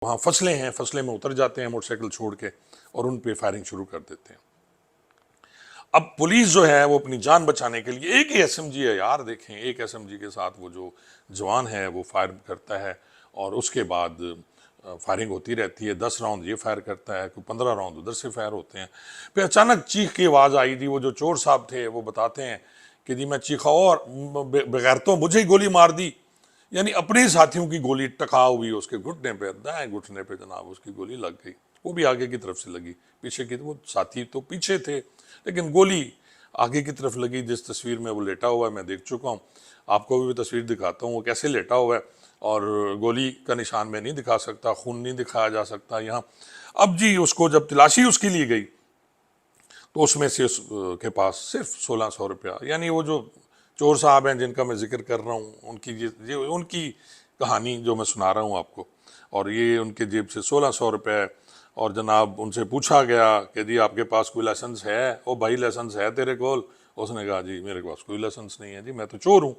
वहाँ फसलें हैं, फसलें में उतर जाते हैं मोटरसाइकिल छोड़ के और उन पे फायरिंग शुरू कर देते हैं। अब पुलिस जो है वो अपनी जान बचाने के लिए, एक ही एसएमजी है यार, देखें एक एसएमजी के साथ वो जो जवान है वो फायर करता है और उसके बाद फायरिंग होती रहती है। 10 राउंड ये फायर करता है, कोई 15 राउंड उधर से फायर होते हैं। फिर अचानक चीख की आवाज़ आई थी। वो जो चोर साहब थे वो बताते हैं कि जी मैं चीखा और बगैर तो मुझे ही गोली मार दी, यानी अपने साथियों की गोली टकरा हुई उसके घुटने पे, दाएं घुटने पे जनाब उसकी गोली लग गई। वो भी आगे की तरफ से लगी, पीछे की वो साथी तो पीछे थे लेकिन गोली आगे की तरफ लगी। जिस तस्वीर में वो लेटा हुआ है मैं देख चुका हूँ, आपको भी तस्वीर दिखाता हूँ वो कैसे लेटा हुआ है और गोली का निशान मैं नहीं दिखा सकता, खून नहीं दिखाया जा सकता यहाँ। अब जी उसको जब तलाशी उसकी ली गई तो उसमें से उसके पास सिर्फ 1600 रुपया, यानी वो जो चोर साहब हैं जिनका मैं जिक्र कर रहा हूँ उनकी ये उनकी कहानी जो मैं सुना रहा हूँ आपको, और ये उनके जेब से 1600 रुपये। और जनाब उनसे पूछा गया कि जी आपके पास कोई लाइसेंस है? ओ भाई लाइसेंस है तेरे कोल? उसने कहा जी मेरे पास कोई लाइसेंस नहीं है जी, मैं तो चोर हूँ,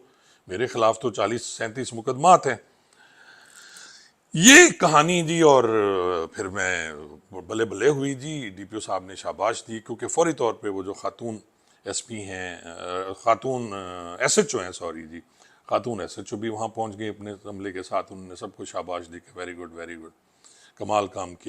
मेरे खिलाफ तो 40-37 मुकदमात हैं। ये कहानी जी। और फिर मैं बल्ले बल्ले हुई जी, डीपीओ साहब ने शाबाश दी क्योंकि फौरी तौर पे वो जो खातून एसपी हैं, खातून एसएचओ हैं, सॉरी जी, खातून एसएचओ भी वहाँ पहुँच गई अपने अमले के साथ। उन्होंने सबको शाबाश दी कि वेरी गुड कमाल काम किया।